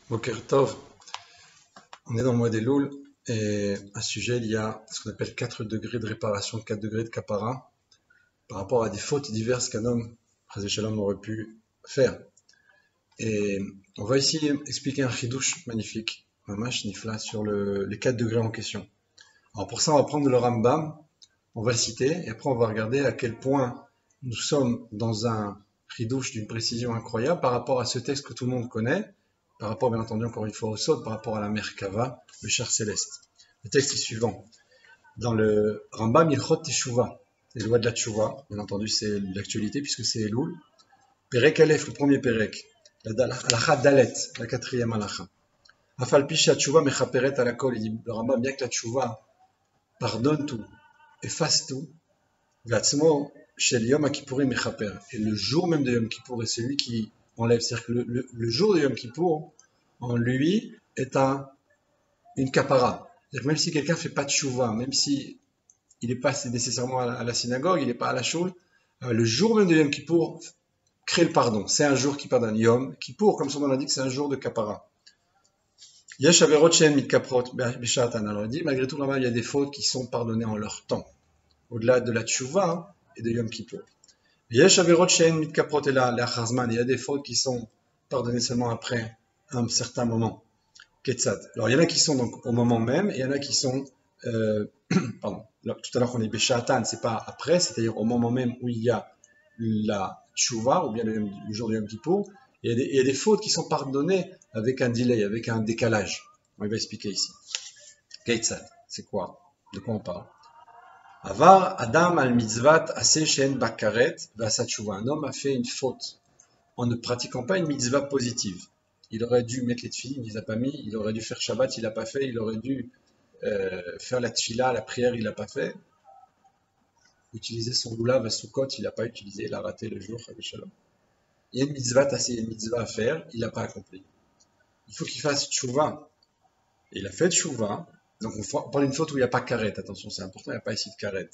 Boker Tov, on est dans le mois des Louls et à ce sujet il y a ce qu'on appelle 4 degrés de réparation, 4 degrés de kapara par rapport à des fautes diverses qu'un homme, Chas v'Shalom, aurait pu faire. Et on va ici expliquer un chidouche magnifique, mamash nifla, sur les 4 degrés en question. Alors pour ça on va prendre le Rambam, on va le citer et après on va regarder à quel point nous sommes dans un chidouche d'une précision incroyable par rapport à ce texte que tout le monde connaît, par rapport bien entendu encore une fois au Sod, par rapport à la Merkava, le char céleste. Le texte est suivant. Dans le Rambam, Ilchot Teshuvah, les lois de la Teshuvah, bien entendu c'est l'actualité puisque c'est Elul. Perek Aleph, le premier Perek, Alakha Dalet, la quatrième Alakha. Afal Pisha Teshuvah Mechaperet Alakol, il dit le Rambam, bien que la Teshuvah pardonne tout, efface tout, Vatzmo Shel Yom Kippourim Mechaper, et le jour même de Yom Kippour est celui qui enlève, c'est-à-dire que le jour de Yom Kippour, en lui, est une kapara. C'est-à-dire que même si quelqu'un ne fait pas de tchouva, même si il n'est pas nécessairement à la synagogue, il n'est pas à la choule, le jour même de Yom Kippour crée le pardon. C'est un jour qui pardonne. Yom Kippour, comme son nom l'indique, c'est un jour de kapara. Yesh averot she'en mitkaprot b'sha'atan. Alors il dit, malgré tout, là-bas, il y a des fautes qui sont pardonnées en leur temps, au-delà de la tchouva et de Yom Kippour. Yesh averot she'en mitkaprot ela le'achar zman. Il y a des fautes qui sont pardonnées seulement après un certain moment. Ketzad. Alors il y en a qui sont donc au moment même, et il y en a qui sont, pardon, tout à l'heure on est Béchatan, c'est pas après, c'est-à-dire au moment même où il y a la Tchouva, ou bien le jour du Yom Kippour, et il y a des fautes qui sont pardonnées avec un delay, avec un décalage. On va expliquer ici. Ketzad, c'est quoi? De quoi on parle? Avar Adam al mitzvat aseh she'en bakaret v'asa tchouva. Un homme a fait une faute en ne pratiquant pas une mitzvah positive. Il aurait dû mettre les tefilines, il les a pas mis. Il aurait dû faire Shabbat, il l'a pas fait. Il aurait dû faire la tefila, la prière, il l'a pas fait. Utiliser son lulav à Sukkot, il l'a pas utilisé, il a raté le jour. Il y a une mitzvah tassée, une mitzvah à faire, il l'a pas accompli. Il faut qu'il fasse tchouva. Et il a fait tchouva. Donc on parle d'une faute où il n'y a pas karet. Attention, c'est important, il n'y a pas ici de karet.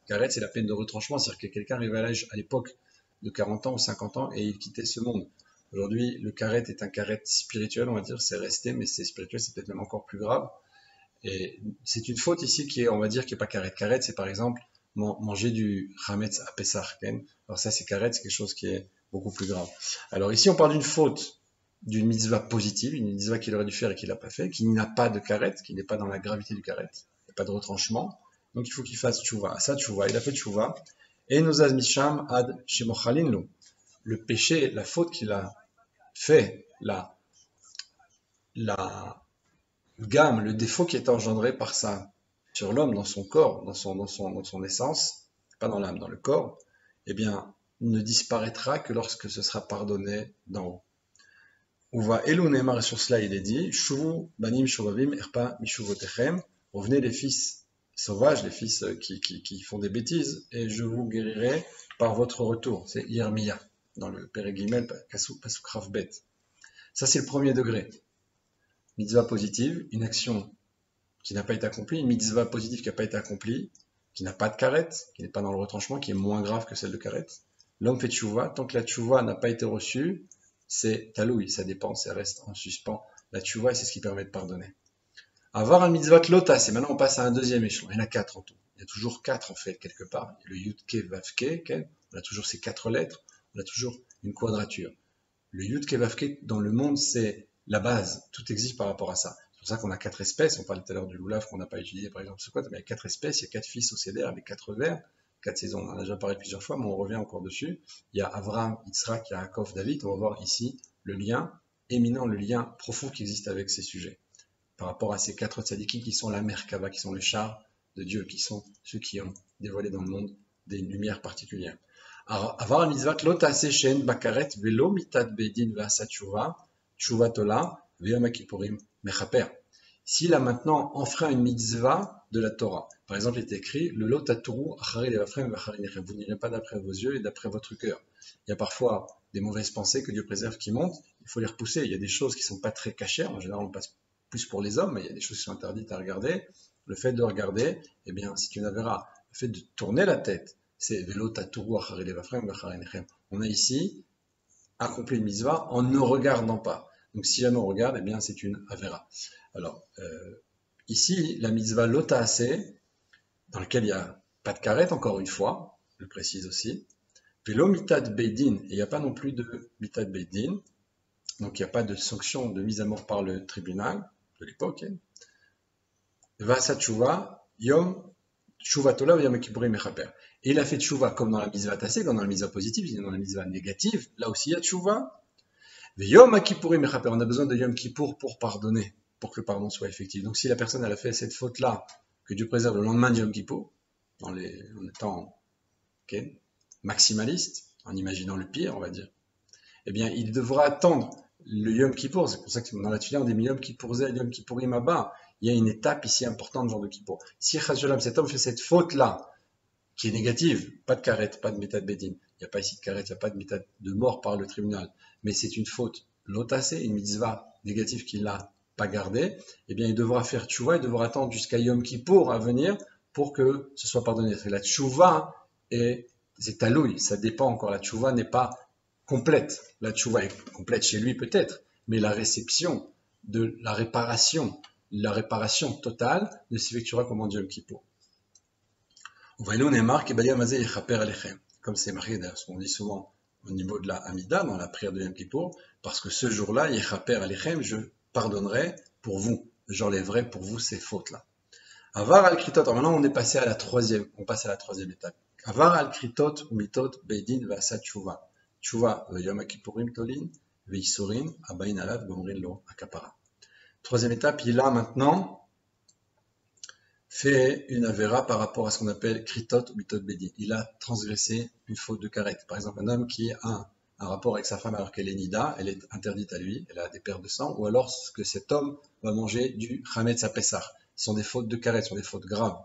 Karet, c'est la peine de retranchement, c'est-à-dire que quelqu'un arrivait à l'âge, à l'époque de 40 ans ou 50 ans et il quittait ce monde. Aujourd'hui, le karet est un karet spirituel, on va dire, c'est resté, mais c'est spirituel, c'est peut-être même encore plus grave. Et c'est une faute ici qui est, on va dire, qui n'est pas karet. Karet, c'est par exemple manger du chametz à Pessah. Alors ça, c'est karet, c'est quelque chose qui est beaucoup plus grave. Alors ici, on parle d'une faute, d'une mitzvah positive, une mitzvah qu'il aurait dû faire et qu'il n'a pas fait, qui n'a pas de karet, qui n'est pas dans la gravité du karet, il n'y a pas de retranchement. Donc il faut qu'il fasse tchouva. Ça, tchouva, il a fait tchouva. Et nous azmisham ad shemochalin. Le péché, la faute qu'il a fait, la gamme, le défaut qui est engendré par ça sur l'homme, dans son corps, dans son essence, pas dans l'âme, dans le corps, eh bien, ne disparaîtra que lorsque ce sera pardonné d'en haut. On va Elonemar, sur cela il est dit, Shuvu banim shuvavim erpa mishuvotechem, revenez les fils sauvages, les fils qui font des bêtises, et je vous guérirai par votre retour. C'est Yermiya, dans le Perek Pasuk Rav Bet. Ça c'est le premier degré. Mitzvah positive, une action qui n'a pas été accomplie, une mitzvah positive qui n'a pas été accomplie, qui n'a pas de karet, qui n'est pas dans le retranchement, qui est moins grave que celle de karet. L'homme fait tchouva, tant que la tchouva n'a pas été reçue, c'est taloui, ça dépend, ça reste en suspens. La tchouva, c'est ce qui permet de pardonner. Avoir un mitzvah lotas, et maintenant on passe à un deuxième échelon. Il y en a 4 en tout. Il y a toujours 4 en fait, quelque part. Le yud-ke, vav-ke, on a toujours ces 4 lettres, on a toujours une quadrature. Le yud-ke, vav-ke, dans le monde, c'est la base. Tout existe par rapport à ça. C'est pour ça qu'on a 4 espèces. On parlait tout à l'heure du loulav qu'on n'a pas utilisé, par exemple, mais il y a 4 espèces, il y a 4 fils au céder avec 4 vers, 4 saisons. On en a déjà parlé plusieurs fois, mais on revient encore dessus. Il y a Avraham, Yitzhak, Yaakov, David. On va voir ici le lien éminent, le lien profond qui existe avec ces sujets. Par rapport à ces 4 tzadikim qui sont la Merkava, qui sont les chars de Dieu, qui sont ceux qui ont dévoilé dans le monde des lumières particulières. Avoir mitzvah lotase shen bakaret velo mitat beidin v'asa tshuva tshuva tola v'yom kippurim mechaper. S'il a maintenant enfreint une mitzvah de la Torah, par exemple, il est écrit le lot aturu acharei levavchem v'acharinechem. Vous n'irez pas d'après vos yeux et d'après votre cœur. Il y a parfois des mauvaises pensées que Dieu préserve qui montent. Il faut les repousser. Il y a des choses qui sont pas très cachères. En général, on passe plus pour les hommes, mais il y a des choses qui sont interdites à regarder. Le fait de regarder, eh bien, c'est une avéra. Le fait de tourner la tête, c'est velo taturu acharei levavchem v'acharinechem. On a ici accompli une mitzvah en ne regardant pas. Donc si jamais on regarde, eh bien c'est une Avera. Alors, ici, la mitzvah Lotaase, dans laquelle il n'y a pas de karet, encore une fois, je le précise aussi, Velo mitad beidin, et il n'y a pas non plus de mitad beidin, donc il n'y a pas de sanction de mise à mort par le tribunal de l'époque. Vasa tshuva, yom tshuva yom kippurim mechaper. Et il a fait tshuva comme dans la mitzvah tassée, comme dans la mitzvah positive, dans la mitzvah négative, là aussi il y a tshuva. Yom kippurim mechaper, on a besoin de yom kippour pour pardonner, pour que le pardon soit effectif. Donc si la personne elle a fait cette faute-là, que Dieu préserve le lendemain de yom kippour, en étant maximaliste, en imaginant le pire, on va dire, eh bien il devra attendre le Yom Kippour. C'est pour ça que dans la Tfila on dit Yom Kippour-Zeh, Yom Kippourim Abba. Il y a une étape ici importante, genre de Kippour. Si Chazjolam, cet homme fait cette faute-là, qui est négative, pas de karet, pas de méthode bédine, il n'y a pas ici de karet, il n'y a pas de méthode de mort par le tribunal, mais c'est une faute lotassée, une mitzvah négative qu'il n'a pas gardée, eh bien il devra faire tchouva, il devra attendre jusqu'à Yom Kippour à venir pour que ce soit pardonné. La tchouva, c'est talouille, ça dépend encore, la tchouva n'est pas complète. La tchouva est complète chez lui peut-être, mais la réception de la réparation totale ne s'effectuera qu'au moment de Yom Kippour. Comme c'est marqué d'ailleurs, ce qu'on dit souvent au niveau de la Hamida, dans la prière de Yom Kippour, parce que ce jour-là, Yechaper Alechem, je pardonnerai pour vous, j'enlèverai pour vous ces fautes-là. Avar al-Kritot, alors maintenant on passe à la troisième étape. Avar al-Kritot umitot beidin v'asat tshuva. Tshuva v'yom kippurim tolin v'yisurin abayin alav gomrin lo akapara. Troisième étape, il a maintenant fait une avéra par rapport à ce qu'on appelle kritot ou mitot bedin. Il a transgressé une faute de karet. Par exemple, un homme qui a un rapport avec sa femme alors qu'elle est nida, elle est interdite à lui, elle a des pertes de sang, ou alors que cet homme va manger du chametz à Pessah. Ce sont des fautes de karet, ce sont des fautes graves.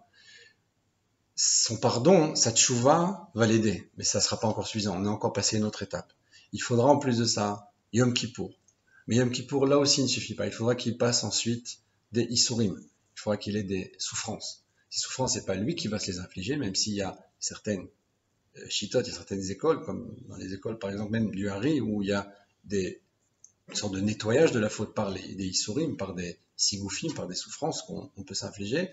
Son pardon, sa tchouva va l'aider, mais ça ne sera pas encore suffisant. On est encore passé à une autre étape. Il faudra en plus de ça Yom Kippour. Mais Yom Kippour, là aussi, ne suffit pas. Il faudra qu'il passe ensuite des Isurim. Il faudra qu'il ait des souffrances. Ces souffrances, c'est pas lui qui va se les infliger, même s'il y a certaines chitotes, il y a certaines écoles, comme dans les écoles, par exemple, même du Hari, où il y a une sorte de nettoyage de la faute par des Isurim, par des sigoufim, par des souffrances qu'on peut s'infliger.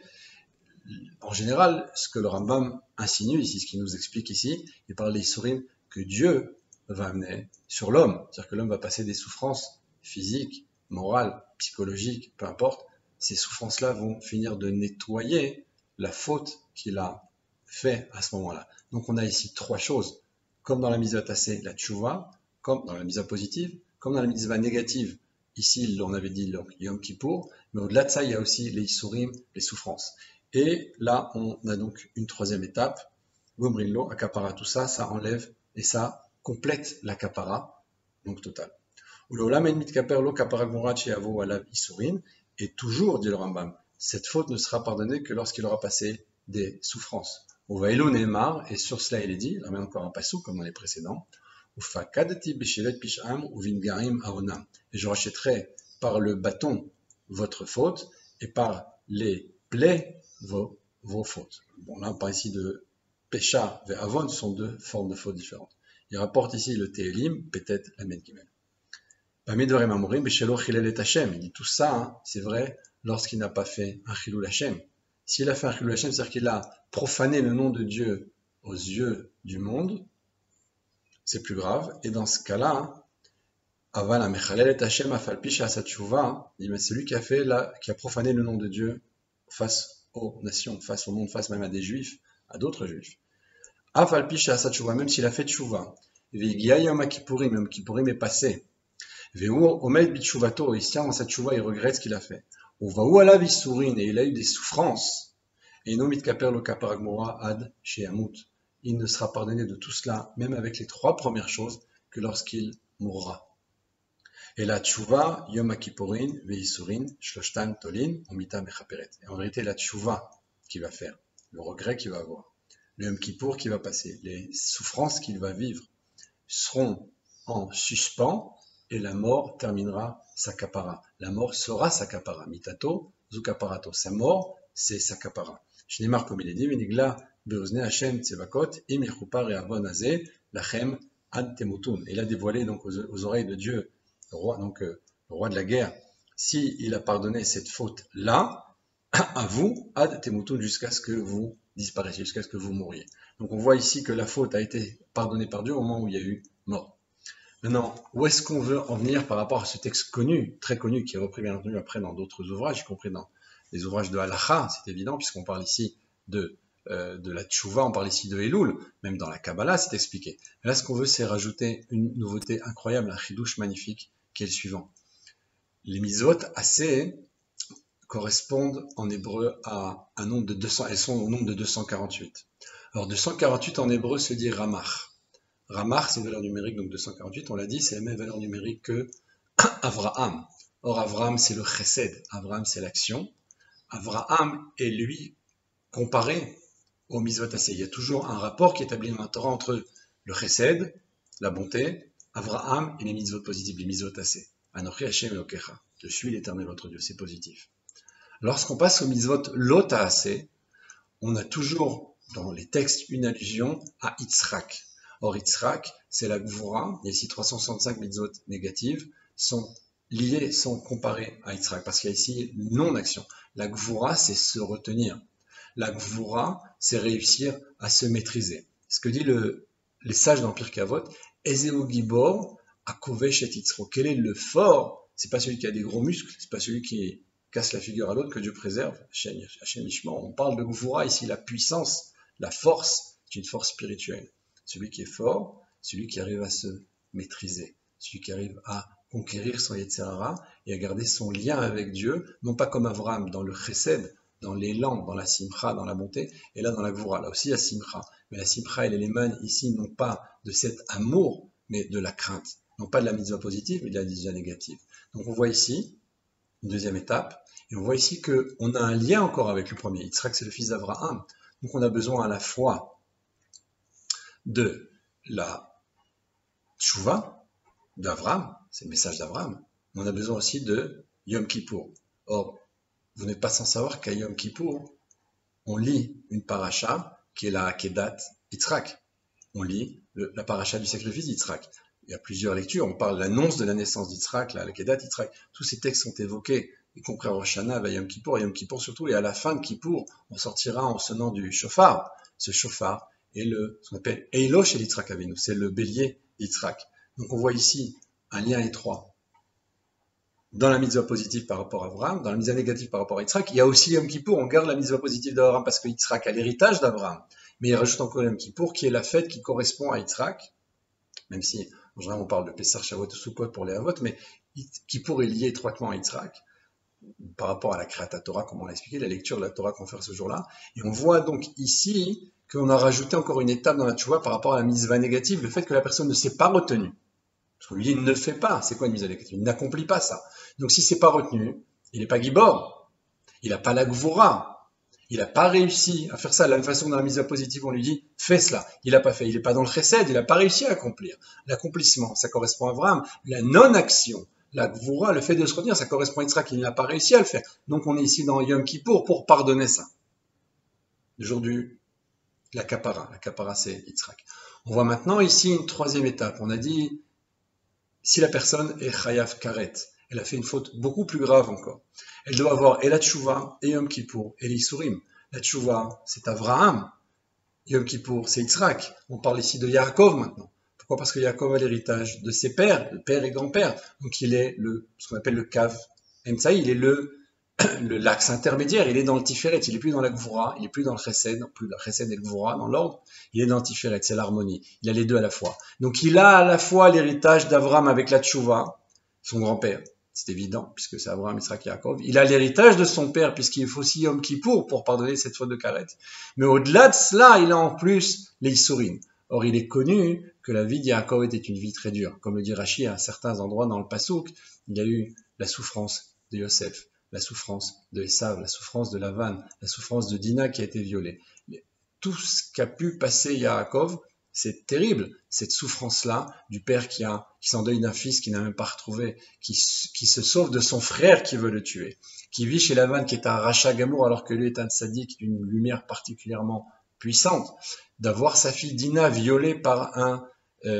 En général, ce que le Rambam insinue ici, ce qu'il nous explique ici, il parle des Isurim que Dieu va amener sur l'homme. C'est-à-dire que l'homme va passer des souffrances physiques, morales, psychologiques, peu importe. Ces souffrances-là vont finir de nettoyer la faute qu'il a fait à ce moment-là. Donc on a ici trois choses, comme dans la mitzvah tassée, la tchouva, comme dans la mitzvah positive, comme dans la mitzvah négative. Ici, on avait dit Yom Kippour, mais au-delà de ça, il y a aussi les isurim, les souffrances. Et là, on a donc une troisième étape, Gomrinlo, Akapara, tout ça, ça enlève et ça complète l'Akapara, donc total. Et toujours, dit le Rambam, cette faute ne sera pardonnée que lorsqu'il aura passé des souffrances. Uvaïlo Neymar, et sur cela il est dit, il ramène encore un passou comme dans les précédents, et je rachèterai par le bâton votre faute et par les plaies vos fautes. Bon, là on parle ici de Pécha et Avon, ce sont deux formes de fautes différentes. Il rapporte ici le Télim, peut-être la Medgimel. Il dit tout ça, hein, c'est vrai lorsqu'il n'a pas fait un Chilul Hashem. S'il a fait un Chilul Hashem, c'est-à-dire qu'il a profané le nom de Dieu aux yeux du monde, c'est plus grave. Et dans ce cas-là, Aval Mechalel et Hashem Afalpish Asatchouva, il dit mais celui qui a profané le nom de Dieu face aux nations, face au monde, face même à des juifs, à d'autres juifs. Afalpish Asatchouva, même s'il a fait tchouva, Vigia Yom Kippourim, Yom Kippourim est passé. Omed Bichouvato, il se tient dans sa tchouva, il regrette ce qu'il a fait. Uvaou ala Visurin, et il a eu des souffrances. Et non mitkaper lo kaparagmora ad sheamut. Il ne sera pardonné de tout cela, même avec les trois premières choses, que lorsqu'il mourra. Et la tchouva, Yom Kippourin, Veisurin, Shloshtan Tolin, Omita Mechaperet. Et en vérité, la tchouva qu'il va faire, le regret qu'il va avoir, le Yom Kippour qui va passer, les souffrances qu'il va vivre, seront en suspens, et la mort terminera sa kapara. La mort sera sa kapara. Mitato, zukaparato. Sa mort, c'est sa kapara. Shneimar, comme il est dit, Venigla, Beozne Hashem, Tsevakot, Im Yechupar et Avon Azeh, Lachem, Ad Temutun. Il a dévoilé donc aux oreilles de Dieu, le roi, donc le roi de la guerre, s'il a pardonné cette faute-là, à vous, ad temutun, jusqu'à ce que vous disparaissiez, jusqu'à ce que vous mouriez. Donc on voit ici que la faute a été pardonnée par Dieu au moment où il y a eu mort. Maintenant, où est-ce qu'on veut en venir par rapport à ce texte connu, très connu, qui est repris bien entendu après dans d'autres ouvrages, y compris dans les ouvrages de Halacha, c'est évident, puisqu'on parle ici de la Tchouva, on parle ici de Elul, même dans la Kabbalah, c'est expliqué. Là, ce qu'on veut, c'est rajouter une nouveauté incroyable, un chidouche magnifique, qui est le suivant. Les mitzvot assez correspondent en hébreu à un nombre de 200, elles sont au nombre de 248. Alors 248 en hébreu se dit Ramach. Ramach, c'est une valeur numérique, donc 248, on l'a dit, c'est la même valeur numérique que Avraham. Or Avraham, c'est le chesed, Avraham, c'est l'action. Avraham est lui comparé au mitzvot assez. Il y a toujours un rapport qui est établi dans la Torah entre le chesed, la bonté, Avraham et les mitzvot positifs, les mitzvot assez. Anochi Hashem Elokecha, je suis l'Éternel votre Dieu, c'est positif. Lorsqu'on passe au mitzvot lot assez, on a toujours dans les textes une allusion à Yitzhak. Or Yitzhak, c'est la Gvura, et ici 365 mitzvot négatives sont liées, sont comparées à Yitzhak, parce qu'il y a ici non-action. La Gvura, c'est se retenir. La Gvura, c'est réussir à se maîtriser. Ce que dit les sages dans Pirkei Avot, Ezeu Gibor, Akovesh et Yitzro. Quel est le fort? C'est pas celui qui a des gros muscles, c'est pas celui qui casse la figure à l'autre, que Dieu préserve. Hashem Ishma. On parle de Gvura ici, la puissance, la force, c'est une force spirituelle. Celui qui est fort, celui qui arrive à se maîtriser, celui qui arrive à conquérir son Yetzer Hara et à garder son lien avec Dieu, non pas comme Avraham dans le chesed, dans l'élan, dans la simcha, dans la bonté, et là dans la gvura, là aussi la simcha. Mais la simcha, elle émane ici non pas de cet amour, mais de la crainte. Non pas de la mitzvah positive, mais de la mitzvah négative. Donc on voit ici une deuxième étape, et on voit ici qu'on a un lien encore avec le premier. Yitzhak, c'est le fils d'Avraham. Donc on a besoin à la fois de la tchouva d'Avraham, c'est le message d'Avraham, mais on a besoin aussi de Yom Kippour. Or, vous n'êtes pas sans savoir qu'à Yom Kippour, on lit une paracha qui est la Akedat Yitzhak. On lit la paracha du sacrifice d'Yitzhak. Il y a plusieurs lectures, on parle de l'annonce de la naissance d'Yitzhak, la Akedat Yitzhak. Tous ces textes sont évoqués, y compris à Rosh Hashanah, à Yom Kippour surtout, et à la fin de Kippour, on sortira en sonnant du shofar. Ce shofar est ce qu'on appelle Eilosh et Yitzhak Avinu, c'est le bélier d'Yitzhak. Donc on voit ici un lien étroit dans la mitzvah positive par rapport à Abraham, dans la mitzvah négative par rapport à Yitzhak. Il y a aussi Yom Kippour, on garde la mitzvah positive d'Abraham parce que Yitzhak a l'héritage d'Abraham, mais il rajoute encore Yom Kippour qui est la fête qui correspond à Yitzhak, même si en général on parle de Pessah, Shavuot, Sukkot pour les Avot, mais Kippour est lié étroitement à Yitzhak par rapport à la Créata Torah, comme on l'a expliqué, la lecture de la Torah qu'on fait ce jour-là. Et on voit donc ici qu'on a rajouté encore une étape dans la tchouva par rapport à la mitzvah négative, le fait que la personne ne s'est pas retenue. Parce qu'on lui dit, il ne fait pas. C'est quoi une mitzvah négative? Il n'accomplit pas ça. Donc si c'est pas retenu, il n'est pas gibor. Il n'a pas la gvura. Il n'a pas réussi à faire ça. De la même façon, dans la mitzvah positive, on lui dit, fais cela. Il n'a pas fait. Il n'est pas dans le chesed. Il n'a pas réussi à accomplir. L'accomplissement, ça correspond à Abraham. La non-action, la gvura, le fait de se retenir, ça correspond à Yitzhak. Il n'a pas réussi à le faire. Donc on est ici dans Yom Kippour pour pardonner ça. Le jour du la kapara. La kapara, c'est Yitzhak. On voit maintenant ici une troisième étape. On a dit, si la personne est chayav karet, elle a fait une faute beaucoup plus grave encore. Elle doit avoir et la tchouva, et Yom Kippour, et l'Isourim. La tchouva, c'est Avraham. Yom Kippour, c'est Yitzhak. On parle ici de Yaakov maintenant. Pourquoi? Parce que Yaakov a l'héritage de ses pères, le père et grand-père. Donc il est ce qu'on appelle le kav Emtsaï, il est l'axe intermédiaire, il est dans le Tiferet, il est plus dans la Gvura, il est plus dans le Chesed, plus le Chesed et le Gvura dans l'ordre, il est dans le Tiferet, c'est l'harmonie, il a les deux à la fois. Donc il a à la fois l'héritage d'Avraham avec la Tchouva, son grand-père, c'est évident, puisque c'est Avraham, Yitzhak, Yaakov, il a l'héritage de son père, puisqu'il faut aussi Yom Kippour pour pardonner cette faute de Karet, mais au-delà de cela, il a en plus les Issourim. Or il est connu que la vie d'Yaakov était une vie très dure, comme le dit Rashi à certains endroits dans le Passouk, il y a eu la souffrance de Yosef, la souffrance de Esav, la souffrance de Lavan, la souffrance de Dina qui a été violée. Tout ce qu'a pu passer Yaakov, c'est terrible, cette souffrance-là du père qui s'endeuille d'un fils qu'il n'a même pas retrouvé, qui se sauve de son frère qui veut le tuer, qui vit chez Lavan qui est un rachat gamour alors que lui est un tzaddik d'une lumière particulièrement puissante, d'avoir sa fille Dina violée par un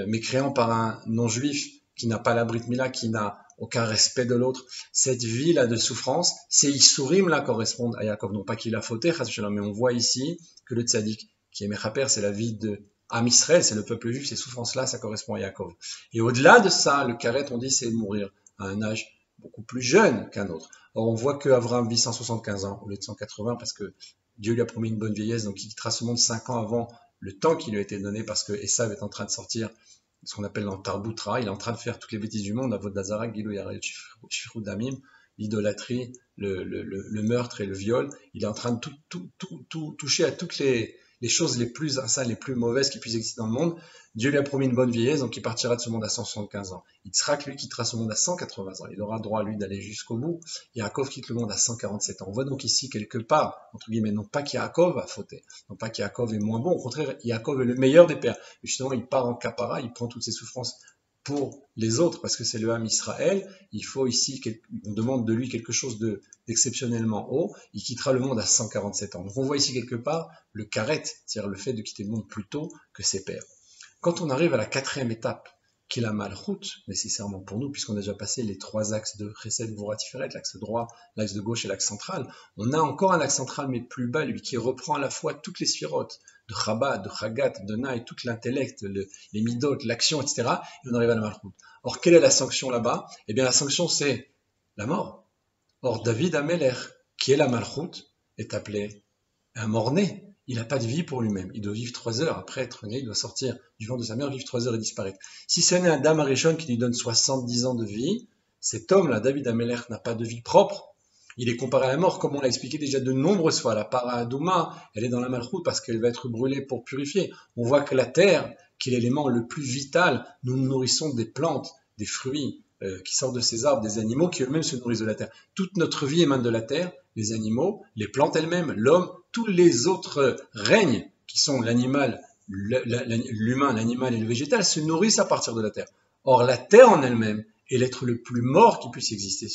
mécréant, par un non-juif qui n'a pas la Brit Mila, qui n'a aucun respect de l'autre. Cette vie-là de souffrance, ces Issourim là correspondent à Yaakov. Non pas qu'il a fauté, mais on voit ici que le tzaddik, qui est Mechaper, c'est la vie de Am Israël, c'est le peuple juif, ces souffrances-là, ça correspond à Yaakov. Et au-delà de ça, le karet, on dit, c'est mourir à un âge beaucoup plus jeune qu'un autre. Or, on voit que Abraham vit 175 ans au lieu de 180 parce que Dieu lui a promis une bonne vieillesse, donc il quittera ce monde 5 ans avant le temps qui lui a été donné parce que Esav est en train de sortir ce qu'on appelle l'Antarboutra, il est en train de faire toutes les bêtises du monde, Avodazara, Gilou Yaret, Shifrut Damim, l'idolâtrie, le meurtre et le viol, il est en train de tout toucher à toutes les choses les plus insales, les plus mauvaises qui puissent exister dans le monde. Dieu lui a promis une bonne vieillesse, donc il partira de ce monde à 175 ans. Yitzhak, lui, quittera ce monde à 180 ans. Il aura droit, lui, d'aller jusqu'au bout. Yaakov quitte le monde à 147 ans. On voit donc ici, quelque part, entre guillemets, non pas qu'Yaakov a fauté, non pas qu'Yaakov est moins bon, au contraire, Yaakov est le meilleur des pères. Mais justement, il part en capara, il prend toutes ses souffrances pour les autres, parce que c'est le Ham Israël. Il faut ici, on demande de lui quelque chose d'exceptionnellement haut. Il quittera le monde à 147 ans. Donc on voit ici quelque part le karet, c'est-à-dire le fait de quitter le monde plus tôt que ses pères. Quand on arrive à la 4e étape, qui est la malchoute, nécessairement pour nous, puisqu'on a déjà passé les 3 axes de Chesed, Gvura, Tiferet, l'axe droit, l'axe de gauche et l'axe central, on a encore un axe central, mais plus bas, lui, qui reprend à la fois toutes les sphirotes, de Chabad, de Chagat, de Naï, tout l'intellect, les midot, l'action, etc., et on arrive à la malchoute. Or, quelle est la sanction là-bas? Eh bien, la sanction, c'est la mort. Or, David Ameler, qui est la malchoute, est appelé un mort-né. Il n'a pas de vie pour lui-même. Il doit vivre 3 heures. Après être né, il doit sortir du ventre de sa mère, vivre 3 heures et disparaître. Si c'est un Adam Arishon qui lui donne 70 ans de vie, cet homme-là, David Ameler, n'a pas de vie propre. Il est comparé à la mort, comme on l'a expliqué déjà de nombreuses fois. La Paradouma, elle est dans la malchoute parce qu'elle va être brûlée pour purifier. On voit que la terre, qui est l'élément le plus vital, nous nourrissons des plantes, des fruits qui sortent de ces arbres, des animaux qui eux-mêmes se nourrissent de la terre. Toute notre vie émane de la terre, les animaux, les plantes elles-mêmes, l'homme, tous les autres règnes qui sont l'animal, l'humain, l'animal et le végétal se nourrissent à partir de la terre. Or, la terre en elle-même est l'être le plus mort qui puisse exister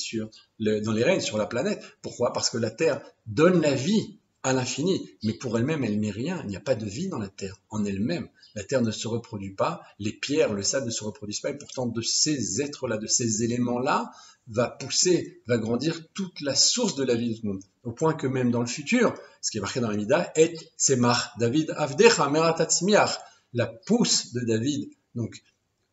dans les règnes, sur la planète. Pourquoi? Parce que la terre donne la vie à l'infini, mais pour elle-même, elle n'est rien. Il n'y a pas de vie dans la terre en elle-même. La terre ne se reproduit pas, les pierres, le sable ne se reproduisent pas, et pourtant de ces êtres-là, de ces éléments-là, va pousser, va grandir toute la source de la vie de tout le monde. Au point que même dans le futur, ce qui est marqué dans la Mida, et Tzemach David Avdecha Meratatzmiach, la pousse de David. Donc,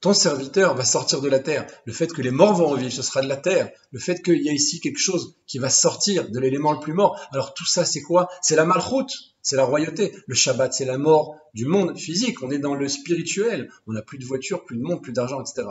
ton serviteur va sortir de la terre. Le fait que les morts vont revivre, ce sera de la terre. Le fait qu'il y a ici quelque chose qui va sortir de l'élément le plus mort. Alors tout ça, c'est quoi? C'est la malchoute, c'est la royauté. Le Shabbat, c'est la mort du monde physique. On est dans le spirituel. On n'a plus de voiture, plus de monde, plus d'argent, etc.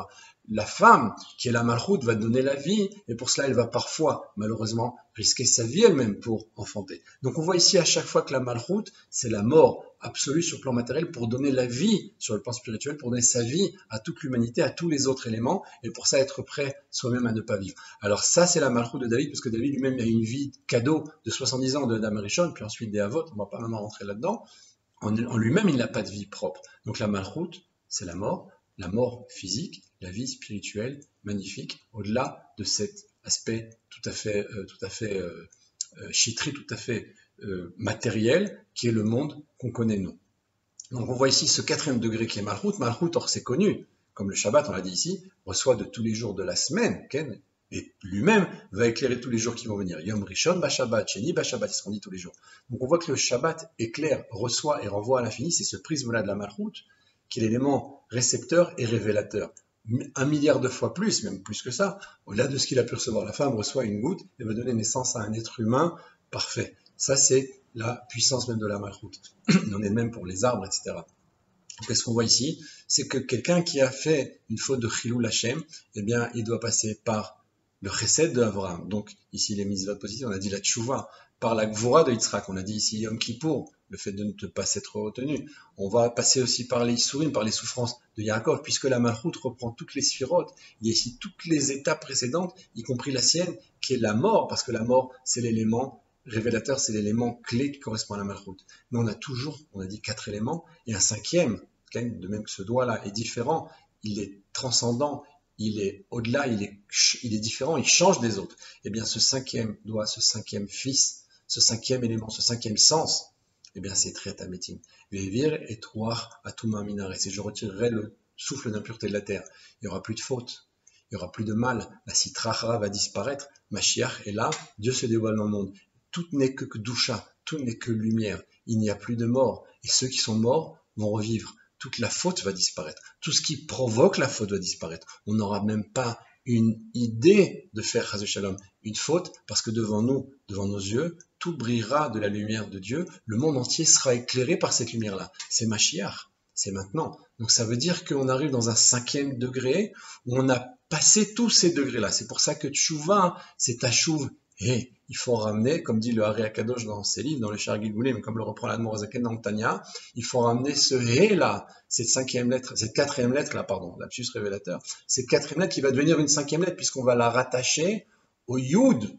La femme, qui est la malchoute, va donner la vie. Et pour cela, elle va parfois, malheureusement, risquer sa vie elle-même pour enfanter. Donc on voit ici à chaque fois que la malchoute, c'est la mort absolue sur le plan matériel pour donner la vie sur le plan spirituel, pour donner sa vie à toute l'humanité, à tous les autres éléments, et pour ça être prêt soi-même à ne pas vivre. Alors ça, c'est la malchoute de David, parce que David lui-même a une vie cadeau de 70 ans de Adam Rishon, puis ensuite des Havot, on ne va pas maintenant rentrer là-dedans. En lui-même, il n'a pas de vie propre. Donc la malchoute, c'est la mort physique, la vie spirituelle, magnifique, au-delà de cet aspect tout à fait chitri, tout à fait matériel, qui est le monde qu'on connaît nous. Donc on voit ici ce 4e degré qui est Malchut. Malchut, or c'est connu, comme le Shabbat, on l'a dit ici, reçoit de tous les jours de la semaine, et lui-même va éclairer tous les jours qui vont venir. Yom Rishon Bashabbat, Sheni Bashabbat, c'est ce qu'on dit tous les jours. Donc on voit que le Shabbat éclaire, reçoit et renvoie à l'infini, c'est ce prisme-là de la Malchut, qui est l'élément récepteur et révélateur. 1 milliard de fois plus, même plus que ça, au-delà de ce qu'il a pu recevoir. La femme reçoit une goutte et va donner naissance à un être humain parfait. Ça, c'est la puissance même de la malchoute. Il en est de même pour les arbres, etc. Donc, ce qu'on voit ici, c'est que quelqu'un qui a fait une faute de Chilul Hashem, eh bien, il doit passer par le chesed de Abraham. Donc, ici, les mitzvot positives, on a dit la tchouva, par la gvura de Yitzhak, on a dit ici Yom Kippour, le fait de ne pas s'être retenu. On va passer aussi par les Issourim, par les souffrances de Yaakov, puisque la malchoute reprend toutes les sphirotes. Il y a ici toutes les étapes précédentes, y compris la sienne, qui est la mort, parce que la mort, c'est l'élément révélateur, c'est l'élément clé qui correspond à la malchoute. Mais on a dit 4 éléments, et un 5e, de même que ce doigt-là est différent, il est transcendant, il est au-delà, il est différent, il change des autres. Eh bien, ce 5e doigt, ce 5e fils, ce 5e élément, ce 5e sens, eh bien, c'est Triat Hametim. Vevir et Troar Atuma Minaret. Et je retirerai le souffle d'impureté de la terre. Il n'y aura plus de faute, il n'y aura plus de mal, la Sitra Achra va disparaître, Mashiach est là, Dieu se dévoile dans le monde. Tout n'est que Kedusha, tout n'est que lumière, il n'y a plus de mort, et ceux qui sont morts vont revivre. Toute la faute va disparaître, tout ce qui provoque la faute va disparaître. On n'aura même pas une idée de faire Chas Shalom, une faute, parce que devant nous, devant nos yeux, tout brillera de la lumière de Dieu, le monde entier sera éclairé par cette lumière-là. C'est Mashiach, c'est maintenant. Donc ça veut dire qu'on arrive dans un 5e degré, où on a passé tous ces degrés-là. C'est pour ça que Tchouva, c'est Tachouv. Et il faut ramener, comme dit le Hari Akadosh dans ses livres, dans le Shar Gilgoulim, mais comme le reprend l'Admor Azaken dans le Tanya, il faut ramener ce Hé-là, cette 5e lettre, cette 4e lettre-là, pardon, lapsus révélateur, cette 4e lettre qui va devenir une 5e lettre, puisqu'on va la rattacher au Yud,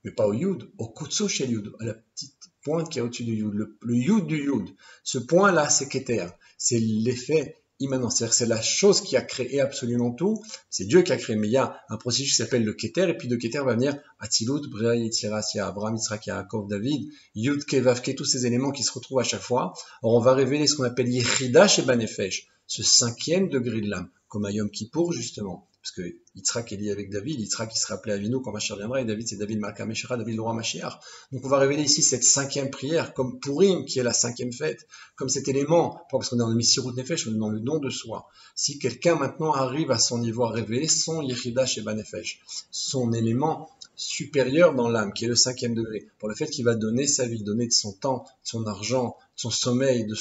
mais pas au Yud, au Kutso chez Yud, à la petite pointe qui est au-dessus du Yud, le Yud du Yud. Ce point-là, c'est Keter, c'est l'effet immanent, c'est-à-dire c'est la chose qui a créé absolument tout, c'est Dieu qui a créé, mais il y a un processus qui s'appelle le Keter, et puis de Keter va venir Atzilut, Bria, Yetziras, il y a Abraham, Yitzhak, Yaakov, David, Yud, Kevavke, tous ces éléments qui se retrouvent à chaque fois. Alors on va révéler ce qu'on appelle Yechida chez Banefesh, ce 5e degré de l'âme, comme à Yom Kippour justement, parce que Yitzhak est lié avec David, Yitzhak qui sera appelé Avinu quand Mashiach viendra, et David c'est David Malka Meshera, David le roi Mashiach. Donc on va révéler ici cette 5e prière, comme Purim qui est la 5e fête, comme cet élément, parce qu'on est dans le Messirut Nefesh, on est dans le don de soi. Si quelqu'un maintenant arrive à son niveau à révéler son Yechida Sheba Nefesh, son élément supérieur dans l'âme, qui est le 5e degré, pour le fait qu'il va donner sa vie, donner de son temps, de son argent, de son sommeil, de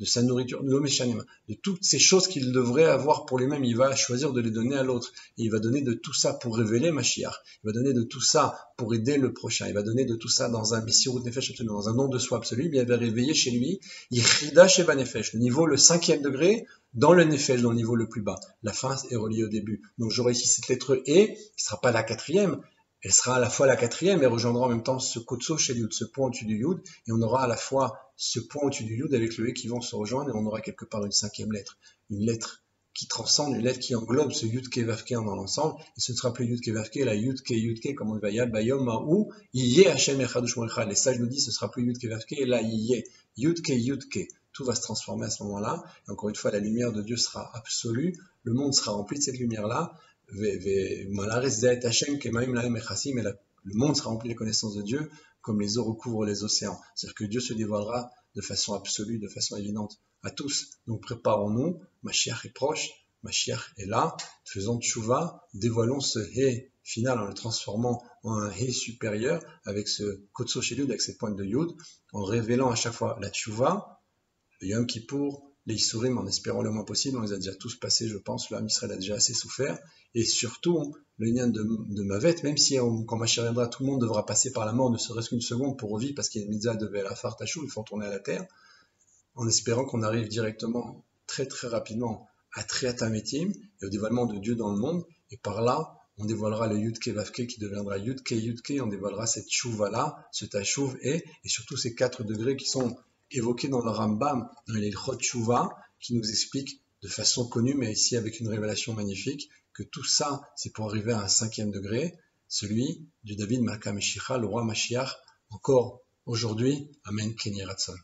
sa nourriture, de toutes ces choses qu'il devrait avoir pour lui-même, il va choisir de les donner à l'autre. Et il va donner de tout ça pour révéler Mashiach. Il va donner de tout ça pour aider le prochain. Il va donner de tout ça dans un Messirut Nefesh absolu, dans un don de soi absolu. Il va réveiller chez lui Yechida Sheba Nefesh, le niveau, le 5e degré, dans le Nefesh, dans le niveau le plus bas. La fin est reliée au début. Donc j'aurai ici cette lettre E, qui ne sera pas la 4e, elle sera à la fois la 4e et rejoindra en même temps ce Kotso chez Yud, ce point au-dessus du Yud, et on aura à la fois ce point au-dessus du Yud avec le E qui vont se rejoindre, et on aura quelque part une 5e lettre, une lettre qui transcende, une lettre qui englobe ce Yud Ke Vav Ke dans l'ensemble, et ce ne sera plus Yud Ke Vav Ke, la Yud Ke, comme on va Yad Bayom Ma'ou, Yiyeh Hashem Echad U'Shmo Echad. Les sages nous disent ce sera plus Yud Ke Vav Ke, la Yiyeh, Yud Ke. Tout va se transformer à ce moment-là, et encore une fois, la lumière de Dieu sera absolue, le monde sera rempli de cette lumière-là, le monde sera rempli de connaissances de Dieu comme les eaux recouvrent les océans. C'est-à-dire que Dieu se dévoilera de façon absolue, de façon évidente à tous. Donc préparons-nous, Mashiach est proche, Mashiach est là, faisons tchouva, dévoilons ce hé final en le transformant en un hé supérieur avec ce kotso chez Yud, avec cette pointe de Yud, en révélant à chaque fois la tchouva, le Yom Kippour, les Issourim, en espérant le moins possible, on les a déjà tous passés, je pense, le Ham Israël a déjà assez souffert, et surtout, le lien de Mavet, même si quand Mashiach viendra, tout le monde devra passer par la mort, ne serait-ce qu'une seconde pour revivre, parce qu'il y a une mitzvah de Velafar Tachou, il faut retourner à la terre, en espérant qu'on arrive directement, très très rapidement, à Triat HaMetim, et au dévoilement de Dieu dans le monde, et par là, on dévoilera le Yud Ke Vav Ke qui deviendra Yud Ke, on dévoilera cette Tchouva-là, ce Tachouv, et surtout ces 4 degrés qui sont évoqué dans le Rambam, dans les Chot Tshuva, qui nous explique de façon connue, mais ici avec une révélation magnifique, que tout ça, c'est pour arriver à un 5e degré, celui du David Malka Meshicha, le roi Mashiach, encore aujourd'hui. Amen, Ken Yeratzon.